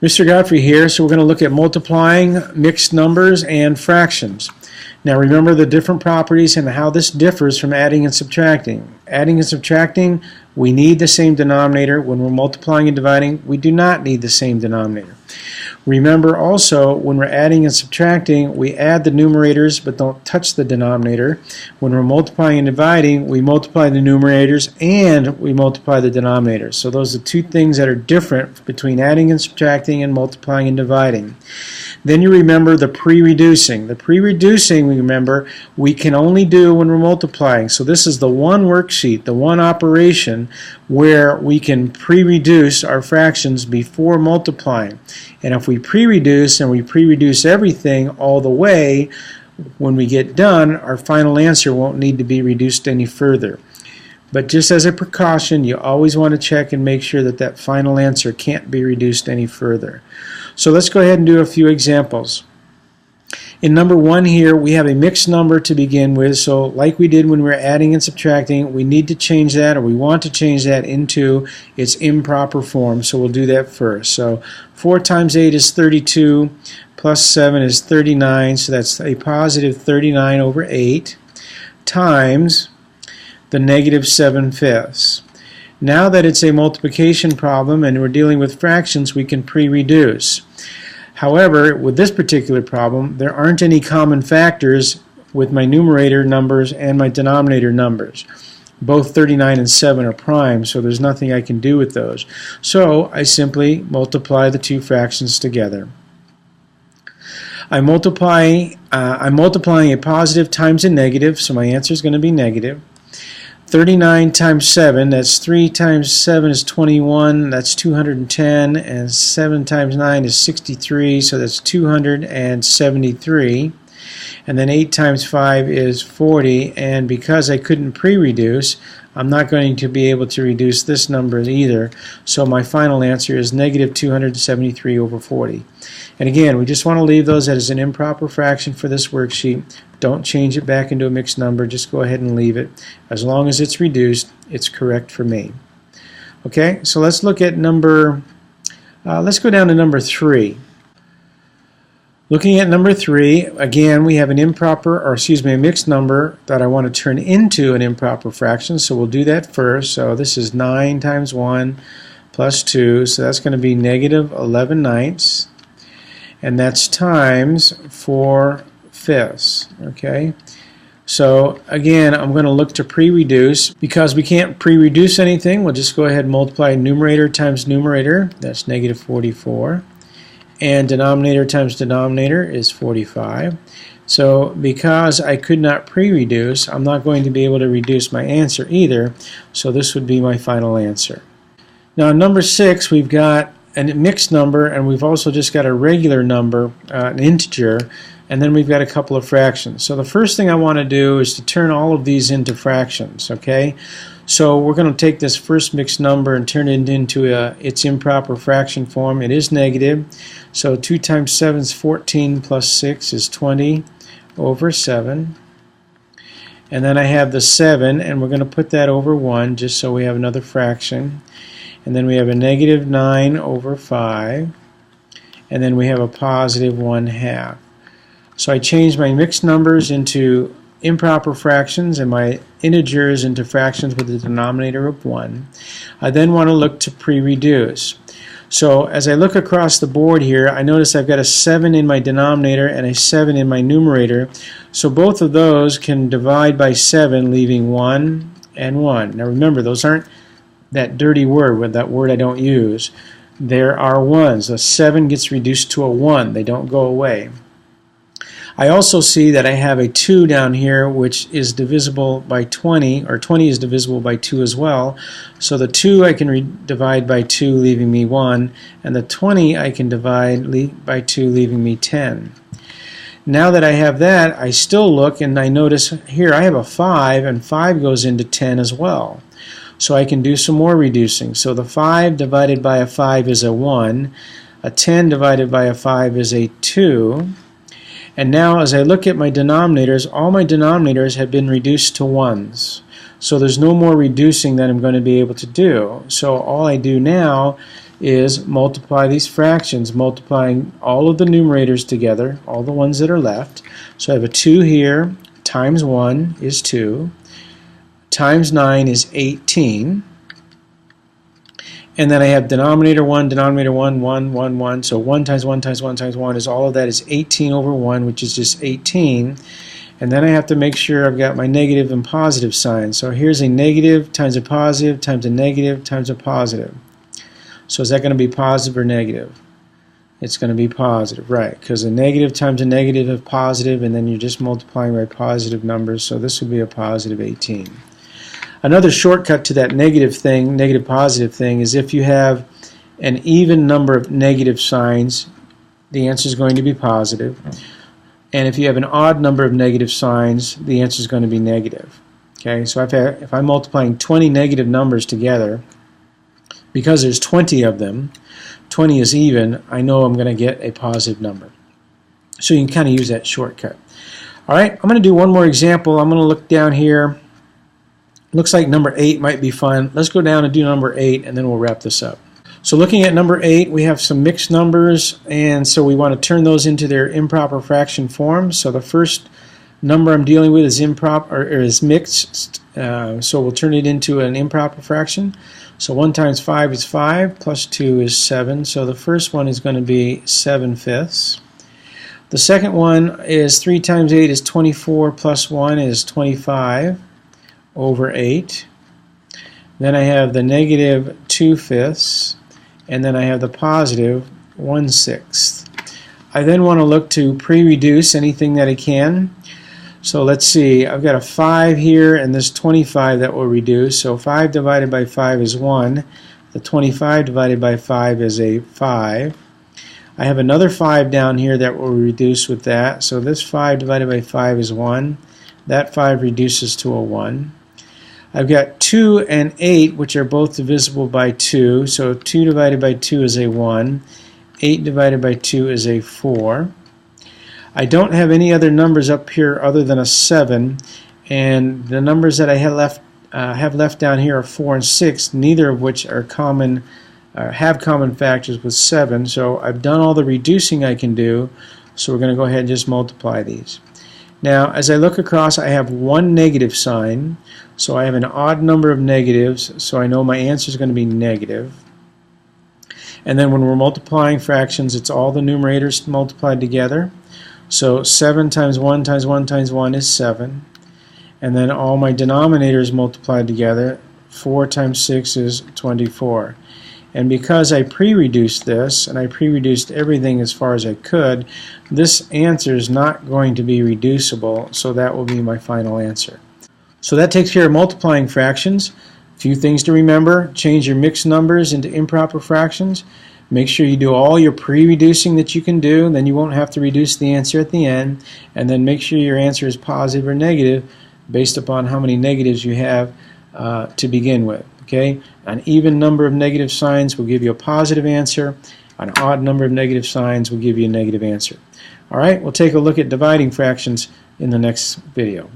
Mr. Godfrey here. So we're going to look at multiplying mixed numbers and fractions. Now remember the different properties and how this differs from adding and subtracting. Adding and subtracting, we need the same denominator. When we're multiplying and dividing, we do not need the same denominator. Remember also, when we're adding and subtracting, we add the numerators but don't touch the denominator. When we're multiplying and dividing, we multiply the numerators and we multiply the denominators. So those are two things that are different between adding and subtracting and multiplying and dividing. Then you remember the pre-reducing. The pre-reducing, remember, we can only do when we're multiplying. So this is the one worksheet, the one operation where we can pre-reduce our fractions before multiplying. And if we pre-reduce and we pre-reduce everything all the way, when we get done, our final answer won't need to be reduced any further. But just as a precaution, you always want to check and make sure that that final answer can't be reduced any further. So let's go ahead and do a few examples. In number 1 here, we have a mixed number to begin with. So like we did when we were adding and subtracting, we need to change that, or we want to change that into its improper form. So we'll do that first. So 4 times 8 is 32, plus 7 is 39. So that's a positive 39 over 8 times the negative 7/5. Now that it's a multiplication problem and we're dealing with fractions, we can pre-reduce. However, with this particular problem, there aren't any common factors with my numerator numbers and my denominator numbers. Both 39 and 7 are prime, so there's nothing I can do with those. So I simply multiply the two fractions together. I'm multiplying a positive times a negative, so my answer is going to be negative. 39 times 7, that's 3 times 7 is 21, that's 210, and 7 times 9 is 63, so that's 273. And then 8 times 5 is 40, and because I couldn't pre-reduce, I'm not going to be able to reduce this number either, so my final answer is negative 273 over 40. And again, we just want to leave those as an improper fraction for this worksheet. Don't change it back into a mixed number, just go ahead and leave it. As long as it's reduced, it's correct for me. Okay, so let's look at let's go down to number 3. Looking at number 3, again, we have a mixed number that I want to turn into an improper fraction, so we'll do that first. So this is 9 times 1 plus 2, so that's going to be negative 11/9, and that's times 4/5. Okay, so again, I'm going to look to pre-reduce. Because we can't pre-reduce anything, we'll just go ahead and multiply numerator times numerator, that's negative 44. And denominator times denominator is 45. So because I could not pre-reduce, I'm not going to be able to reduce my answer either, so this would be my final answer. Now in number 6, we've got a mixed number, and we've also just got a regular number, an integer, and then we've got a couple of fractions. So the first thing I want to do is to turn all of these into fractions, okay? So we're going to take this first mixed number and turn it into its improper fraction form. It is negative, so 2 times 7 is 14 plus 6 is 20 over 7. And then I have the 7, and we're going to put that over 1 just so we have another fraction. And then we have a negative 9 over 5. And then we have a positive 1/2. So I changed my mixed numbers into improper fractions and my integers into fractions with a denominator of 1. I then want to look to pre-reduce. So as I look across the board here, I notice I've got a 7 in my denominator and a 7 in my numerator. So both of those can divide by 7, leaving 1 and 1. Now remember, those aren't that dirty word, with that word I don't use. There are ones. A 7 gets reduced to a 1. They don't go away. I also see that I have a 2 down here, which is divisible by 20, or 20 is divisible by 2 as well. So the 2 I can divide by 2, leaving me 1, and the 20 I can divide by 2, leaving me 10. Now that I have that, I still look and I notice here I have a 5, and 5 goes into 10 as well. So I can do some more reducing. So the 5 divided by a 5 is a 1, a 10 divided by a 5 is a 2, and now as I look at my denominators, all my denominators have been reduced to 1s. So there's no more reducing that I'm going to be able to do. So all I do now is multiply these fractions, multiplying all of the numerators together, all the ones that are left. So I have a 2 here, times 1 is 2, times 9 is 18, and then I have denominator 1, 1, 1, 1, so 1 times 1 times 1 times 1 is all of that is 18 over 1, which is just 18. And then I have to make sure I've got my negative and positive signs. So here's a negative times a positive times a negative times a positive. So is that going to be positive or negative? It's going to be positive, right, because a negative times a negative is positive, and then you're just multiplying by positive numbers, so this would be a positive 18. Another shortcut to that negative thing, negative positive thing, is if you have an even number of negative signs, the answer is going to be positive. And if you have an odd number of negative signs, the answer is going to be negative. Okay, so if I'm multiplying 20 negative numbers together, because there's 20 of them, 20 is even, I know I'm going to get a positive number. So you can kind of use that shortcut. All right, I'm going to do one more example. I'm going to look down here. Looks like number 8 might be fun. Let's go down and do number 8, and then we'll wrap this up. So looking at number 8, we have some mixed numbers, and so we want to turn those into their improper fraction form. So the first number I'm dealing with is improper, or is mixed, so we'll turn it into an improper fraction. So 1 times 5 is 5, plus 2 is 7, so the first one is going to be 7/5. The second one is 3 times 8 is 24, plus 1 is 25 over 8. Then I have the negative 2/5, and then I have the positive 1/6. I then want to look to pre-reduce anything that I can. So let's see, I've got a 5 here and this 25 that will reduce. So 5 divided by 5 is 1. The 25 divided by 5 is a 5. I have another 5 down here that will reduce with that. So this 5 divided by 5 is 1. That 5 reduces to a 1. I've got 2 and 8, which are both divisible by 2. So 2 divided by 2 is a 1. 8 divided by 2 is a 4. I don't have any other numbers up here other than a 7, and the numbers that I have left down here are 4 and 6, neither of which are common, have common factors with 7. So I've done all the reducing I can do, so we're going to go ahead and just multiply these. Now, as I look across, I have one negative sign, so I have an odd number of negatives, so I know my answer is going to be negative. And then when we're multiplying fractions, it's all the numerators multiplied together. So 7 times 1 times 1 times 1 is 7. And then all my denominators multiplied together, 4 times 6 is 24. And because I pre-reduced this, and I pre-reduced everything as far as I could, this answer is not going to be reducible, so that will be my final answer. So that takes care of multiplying fractions. A few things to remember: change your mixed numbers into improper fractions. Make sure you do all your pre-reducing that you can do, then you won't have to reduce the answer at the end. And then make sure your answer is positive or negative based upon how many negatives you have to begin with. Okay? An even number of negative signs will give you a positive answer. An odd number of negative signs will give you a negative answer. All right, we'll take a look at dividing fractions in the next video.